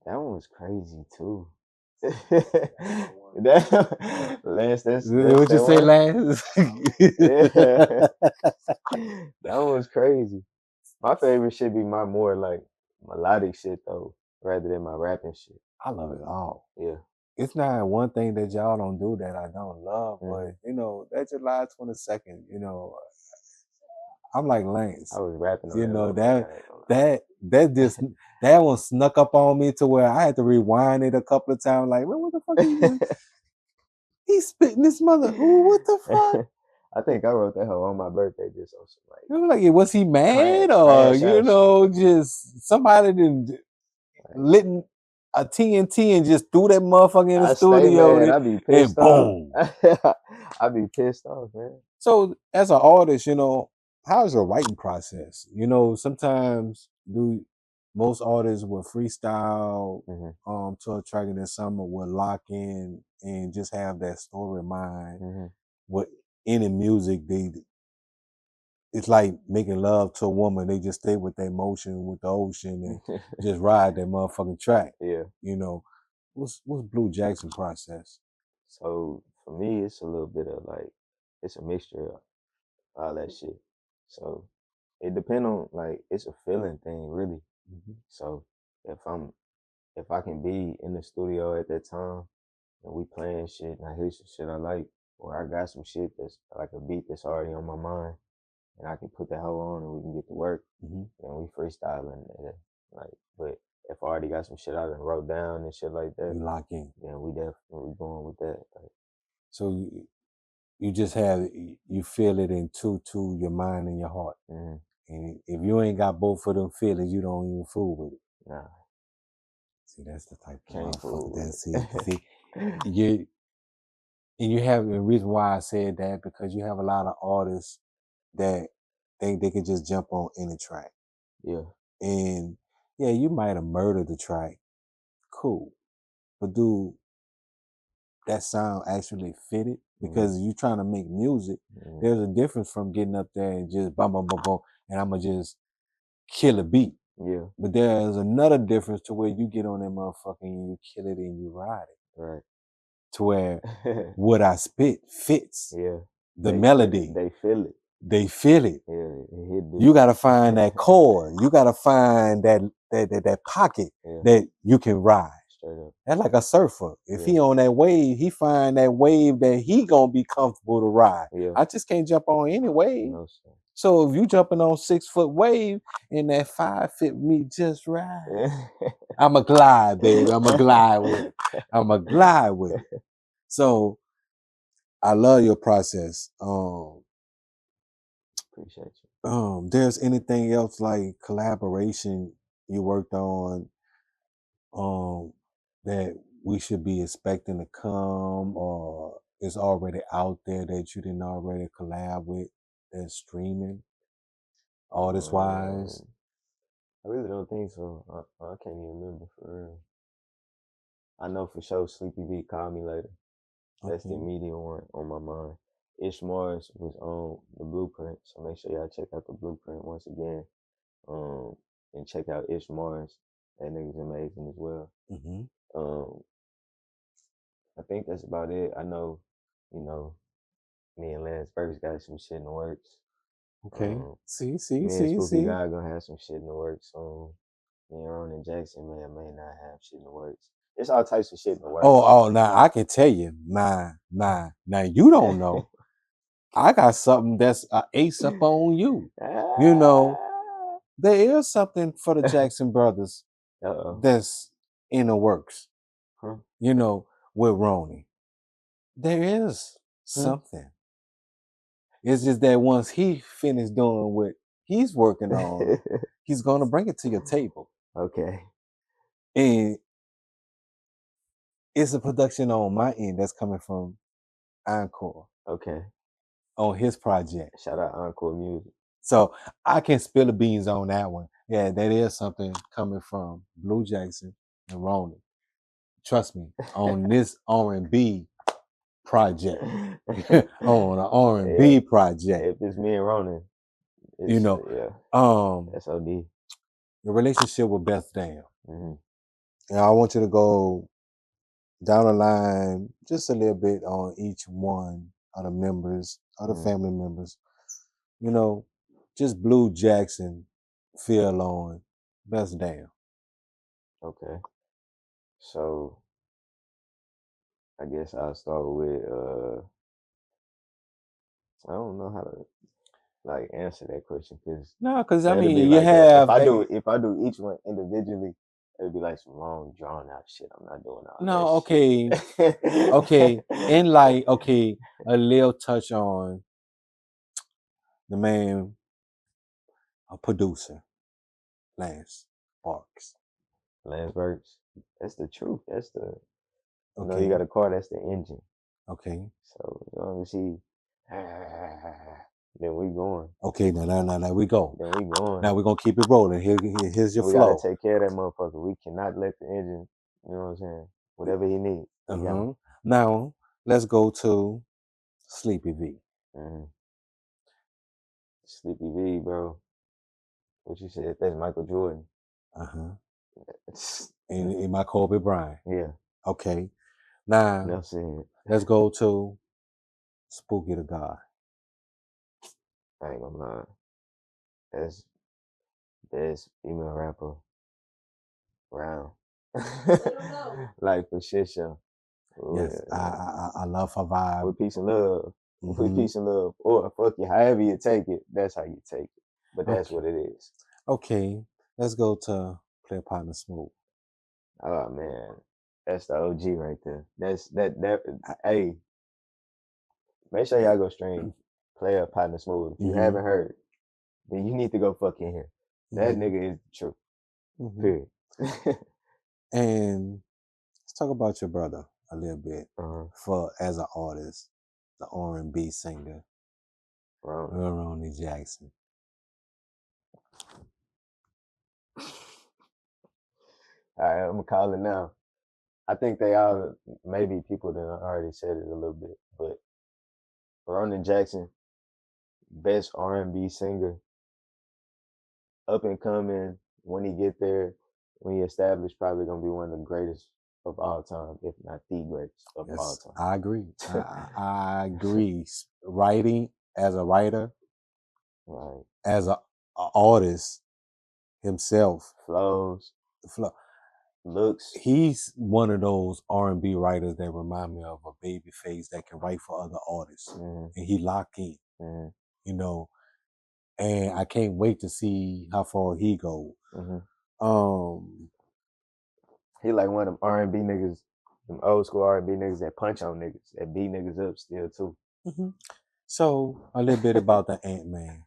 That one was crazy too. that, Lance, that's What you that say, one? Lance? Yeah. That one was crazy. My favorite should be my more like melodic shit though, rather than my rapping shit. I love it all. Yeah. It's not one thing that y'all don't do that I don't love, but you know, that July 22nd, you know, I'm like Lance. I was rapping on You that know, motherfucker, that one snuck up on me to where I had to rewind it a couple of times. Like, what the fuck is this? He's spitting this mother. Ooh, what the fuck? I think I wrote that hoe on my birthday just on some like. I'm like, was he mad or crash you out know, shit. just somebody didn't lit a TNT and just threw that motherfucker in the I stay studio mad. I be and pissed boom. off. I be pissed off, man. So as an artist, you know, how's your writing process? You know, sometimes most artists will freestyle to a track and then some will lock in and just have that story in mind. With any music, it's like making love to a woman. They just stay with their emotion, with the ocean, and just ride that motherfucking track. Yeah. You know, what's Blue Jackson process? So for me, it's a little bit of like, it's a mixture of all that shit. So it depends on like, it's a feeling thing really. So if I can be in the studio at that time and we playing shit and I hear some shit I like, or I got some shit that's like a beat that's already on my mind, and I can put that hoe on and we can get to work, and we freestyling. Like, but if I already got some shit I done wrote down and shit like that, You lock in. Yeah, we definitely going with that. Like, so you just you feel it into your mind and your heart. And if you ain't got both of them feelings, you don't even fool with it. Nah. See, that's the type of Can't fool motherfucker that's with it. See, you have the reason why I said that, because you have a lot of artists that think they can just jump on any track. Yeah. And yeah, you might have murdered the track. Cool. But dude, that sound actually fit it? Because you trying to make music. There's a difference from getting up there and just bum bum bum bum and I'ma just kill a beat. Yeah. But there's another difference to where you get on that motherfucker and you kill it and you ride it. Right. To where what I spit fits. Yeah. The melody. They feel it. They feel it. Yeah. You gotta find that chord. You gotta find that pocket that you can ride. Straight up. That's like a surfer. If he on that wave, he find that wave that he gonna be comfortable to ride. Yeah. I just can't jump on any wave. No, sir. So if you jumping on 6 foot wave and that 5 foot me just ride. I'ma glide, baby. I'ma glide with it. I'ma glide with it. So I love your process. Appreciate you. There's anything else like collaboration you worked on that we should be expecting to come, or is already out there that you didn't already collab with that's streaming artist wise? I really don't think so. I can't even remember for real. I know for sure Sleepy B called me later. That's the immediate one on my mind. Ish Mars was on the Blueprint, so make sure y'all check out the Blueprint once again. And check out Ish Mars. That nigga's amazing as well. I think that's about it. I know, you know, me and Lance first got some shit in the works. Okay. Me and See. Spoopy Guy gonna have some shit in the works soon. Me and Ronan Jackson may not have shit in the works. There's all types of shit in the works. Oh, now I can tell you, now you don't know. I got something that's an ace up on you. You know, there is something for the Jackson brothers that's in the works. You know, with Ronnie. There is something. It's just that once he finished doing what he's working on, he's gonna bring it to your table. Okay. And it's a production on my end that's coming from Encore. Okay. On his project. Shout out Encore Music. So I can spill the beans on that one. Yeah, that is something coming from Blue Jackson and Ronnie. Trust me, on this R&B, project on an R&B Yeah. project. If it's me and Ronan, it's, You know, yeah, that's OD. your relationship with Beth Dam. Mm-hmm. And I want you to go down the line just a little bit on each one of the members, of the family members. You know, just Blue Jackson, feel on Beth Dam. Okay. So I guess I'll start with I don't know how to like answer that question because No, because I it'll be mean, you like have if I do each one individually, it'll be like some long drawn out shit. I'm not doing all no, that okay, shit. okay, and like, okay, a little touch on the man, a producer, Lance Parks. Lance Burks. That's the truth. That's the you know, Okay, you got a car, that's the engine. okay, So you know, see, then we going. okay. Now we go. Then we going. Now we're gonna keep it rolling. Here's your we flow. gotta take care of that motherfucker. We cannot let the engine, you know what I'm saying? Whatever he needs. Now let's go to Sleepy V. Sleepy V, bro. What you said? That's Michael Jordan. And my Kobe Bryant. Yeah. Okay. Now let's go to Spooky the God. I ain't gonna lie. That's best female rapper around. Like for shit show. Yes, I love her vibe. With peace and love. With peace and love. Or fuck you, however you take it, that's how you take it. But that's what it is. Okay, let's go to Player Partner Smooth. Oh man, that's the OG right there. That's that. Hey, make sure y'all go stream Player Partner Smooth. If you haven't heard, then you need to go fucking hear. That nigga is the truth. Period. And let's talk about your brother a little bit for as an artist, the R&B singer, Ronnie Jackson. All right, I'm gonna call it now. I think they all, maybe people that already said it a little bit, but Ronan Jackson, best R&B singer, up and coming. When he get there, when he established, probably gonna be one of the greatest of all time, if not the greatest of all time. I agree. I agree. Writing as a writer, right? As an artist himself, flows, looks. He's one of those R&B writers that remind me of a Babyface that can write for other artists, and he locked in. You know, and I can't wait to see how far he goes. He like one of them R&B niggas, them old school R&B niggas that punch on niggas, that beat niggas up still too. So a little bit about the Ant-Man.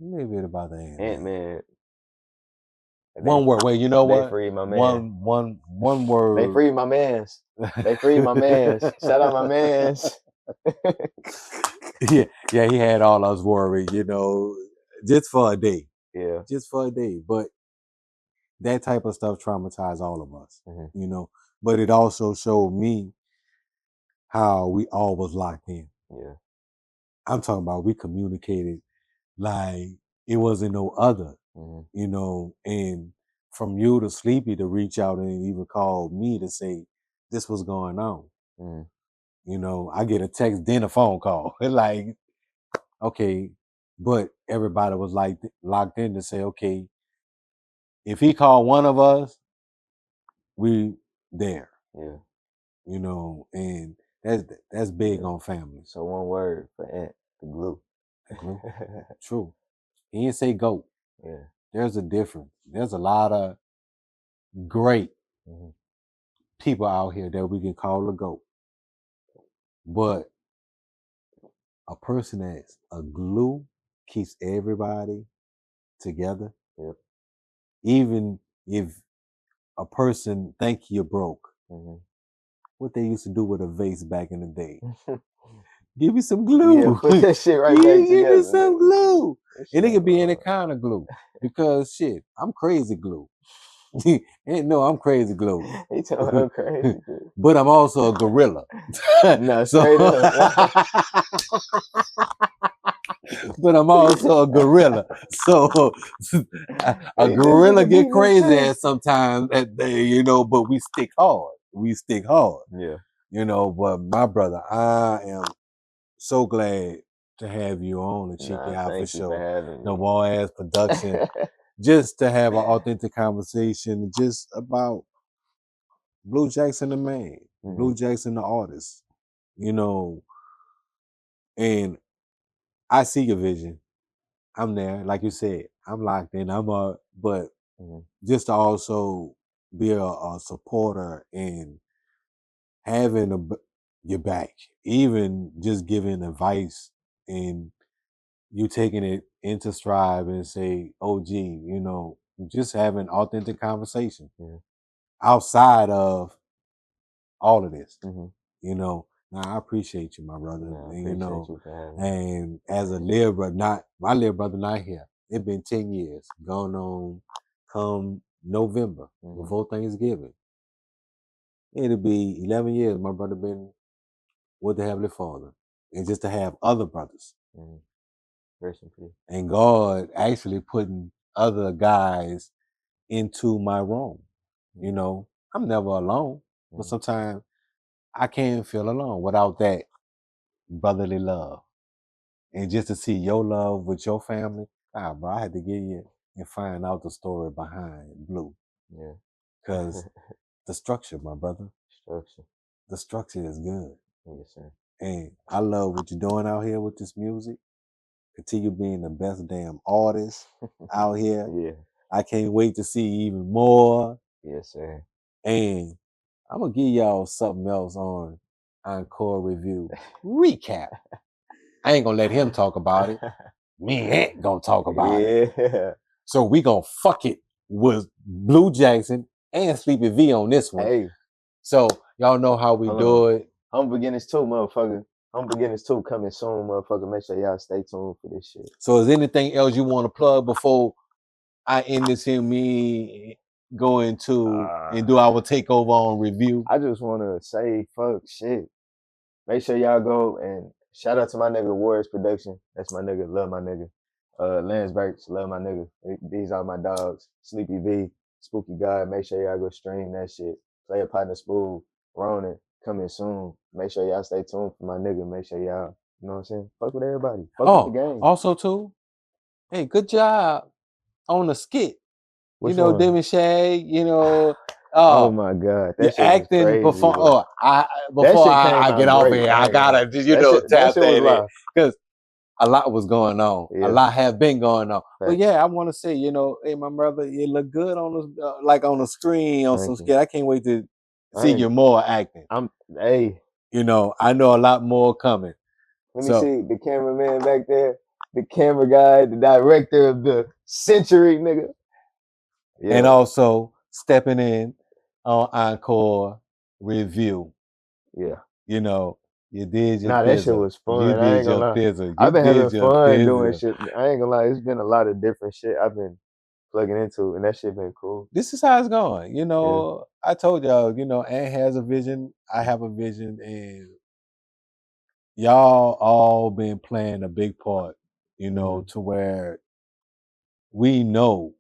A little bit about the Ant-Man. Ant-Man. One word. Wait, you know what? They freed my man. One word. They freed my mans. They freed my mans. Shout out my mans. yeah, he had all us worried, you know, just for a day. Yeah. Just for a day. But that type of stuff traumatized all of us, you know. But it also showed me how we all was locked in. Yeah. I'm talking about we communicated like it wasn't no other, you know, and from you to Sleepy to reach out and even call me to say this was going on. You know, I get a text, then a phone call. Like, okay, but everybody was like locked in to say, okay, if he called one of us, we there. Yeah. You know, and that's big on family. So one word for Ant, the glue. The glue. True. He didn't say goat. Yeah. There's a difference. There's a lot of great people out here that we can call a goat. But a person that's a glue keeps everybody together. Yep. Even if a person think you're broke, what they used to do with a vase back in the day. Give me some glue. Yeah, put that shit right back together. Give me some glue. And it could be any kind of glue. Because shit, I'm crazy glue. No, I'm crazy glue. He told me I'm crazy. But I'm also a gorilla. No, straight up. But I'm also a gorilla. So a He gorilla just get beat me crazy too. at sometimes, but we stick hard. Yeah. But my brother, I am so glad to have you on the Cheeky Nah, Eye for thank you for sure. having The me. Juarez production. Just to have an authentic conversation just about Blue Jackson the man, Blue Jackson the artist, and I see your vision. I'm there, like you said, I'm locked in, but just to also be a supporter and having your back, even just giving advice and you taking it into stride and say, oh, gee, just having authentic conversation outside of all of this. Now I appreciate you, my brother. Nah, I and, appreciate you for having me. and as a little brother, my little brother not here. It's been 10 years going on come November before Thanksgiving. It'll be 11 years my brother been with the Heavenly Father. And just to have other brothers. And God actually putting other guys into my room. I'm never alone, but sometimes I can't feel alone without that brotherly love. And just to see your love with your family, bro, I had to get you and find out the story behind Blue. Yeah. Because the structure, my brother. The structure is good. Yes, sir. And I love what you're doing out here with this music. Continue being the best damn artist out here. Yeah. I can't wait to see even more. Yes, sir. And I'm going to give y'all something else on Encore Review. Recap. I ain't going to let him talk about it. Me ain't going to talk about it. Yeah. So we going to fuck it with Blue Jackson and Sleepy V on this one. Hey. So y'all know how we do it. Humble Beginnings 2, motherfucker. Humble Beginnings 2 coming soon, motherfucker. Make sure y'all stay tuned for this shit. So is anything else you want to plug before I end this here, me going to and do our takeover on review? I just want to say, fuck shit. Make sure y'all go and shout out to my nigga Juarez Production. That's my nigga. Love my nigga. Lance Burks, love my nigga. These are my dogs. Sleepy V, Spooky God. Make sure y'all go stream that shit. Player Partner Spool, Ronan, coming soon. Make sure y'all stay tuned for my nigga. Make sure y'all, you know what I'm saying? Fuck with everybody. Fuck with the game. Also too, hey, good job on the skit. Which one? Demi Shag, oh my God. That shit acting was crazy. before I get off here, I gotta tap that in. Because a lot was going on. Yeah. A lot have been going on. Thanks. But yeah, I want to say, hey, my brother, you look good on the on the screen on some skit. I can't wait to see you more acting. Hey. I know a lot more coming. Let me see the cameraman back there, the camera guy, the director of the century, nigga. Yeah. And also stepping in on Encore Review. Yeah. You did your that shit was fun. You did your thizzle. I've been having fun doing shit. I ain't gonna lie, it's been a lot of different shit I've been plugging into, and that shit been cool. This is how it's going. I told y'all, Ant has a vision, I have a vision, and y'all all been playing a big part, to where we know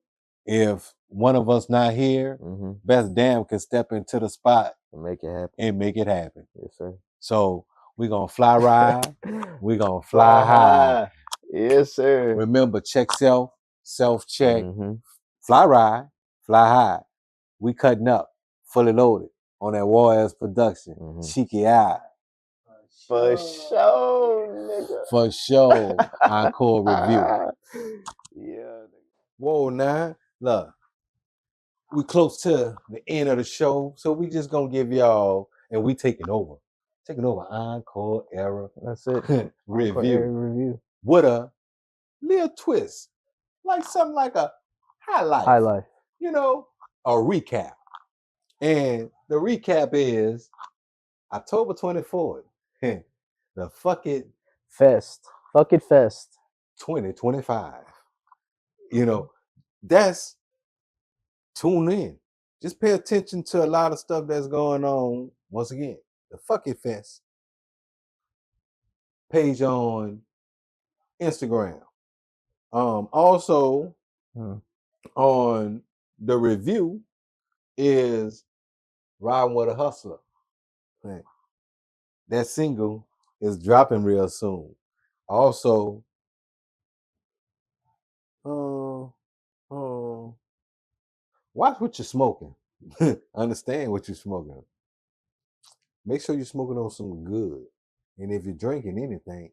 if one of us not here, Best Damn can step into the spot and make it happen. Yes, sir. So we're gonna fly ride. We're gonna fly high. Yes, sir. Remember, check self check, fly ride, fly high. We cutting up, fully loaded on that Juarez production. Cheeky Eye. For sure, nigga. For sure. Encore Review. Yeah. Whoa, now look, we close to the end of the show, so we just gonna give y'all, and we taking over Encore Era. That's it. Review with a little twist, like something like a highlight. A recap. And the recap is October 24th. The Fuck It Fest 2025. That's tune in. just pay attention to a lot of stuff that's going on. Once again, the Fuck It Fest page on Instagram. Also on the review is Riding with a Hustler. Man, that single is dropping real soon. Also, watch what you're smoking. Understand what you're smoking. Make sure you're smoking on some good. And if you're drinking anything,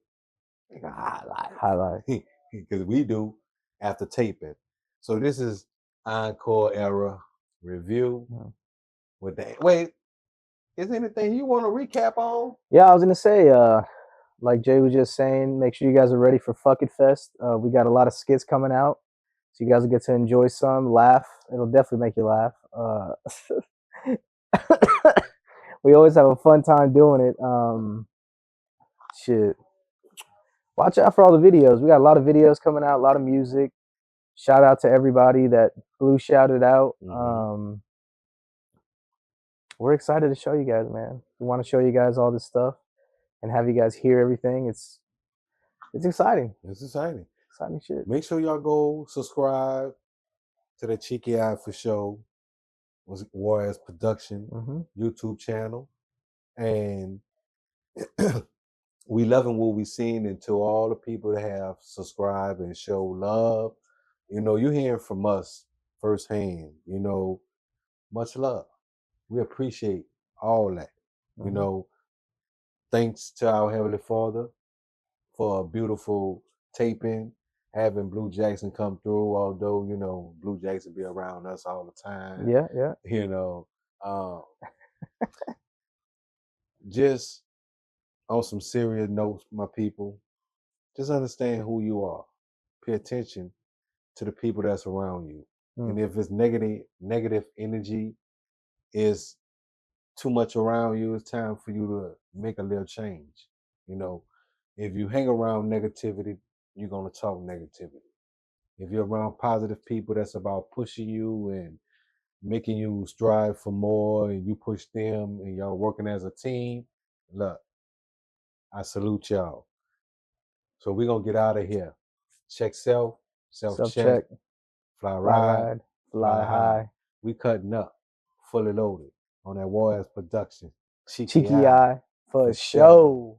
make a highlight. Because we do after taping. So this is Encore Era Review. With the wait, is there anything you want to recap on? Yeah, I was gonna say, like Jay was just saying, make sure you guys are ready for Fuck It Fest. We got a lot of skits coming out, so you guys will get to enjoy some, laugh. It'll definitely make you laugh. We always have a fun time doing it. Shit. Watch out for all the videos. We got a lot of videos coming out, a lot of music. Shout out to everybody that Blue shouted out. We're excited to show you guys, man. We want to show you guys all this stuff and have you guys hear everything. It's exciting. It's exciting. Exciting shit. Make sure y'all go subscribe to the Cheeky Eye for Show, Juarez Production YouTube channel. And we loving what we seen, and to all the people that have subscribed and show love. You know, you're hearing from us firsthand, you know, much love. We appreciate all that. You know, thanks to our Heavenly Father for a beautiful taping, having Blue Jackson come through, although, you know, Blue Jackson be around us all the time. Yeah, yeah. You know, just on some serious notes, my people, just understand who you are. Pay attention to the people that's around you. And if it's negative energy is too much around you, it's time for you to make a little change. You know, if you hang around negativity, you're going to talk negativity. If you're around positive people that's about pushing you and making you strive for more, and you push them and y'all working as a team, look, I salute y'all. So we're going to get out of here. Check self check, fly ride, fly high. We cutting up, fully loaded on that Juarez production. Cheeky Eye for show.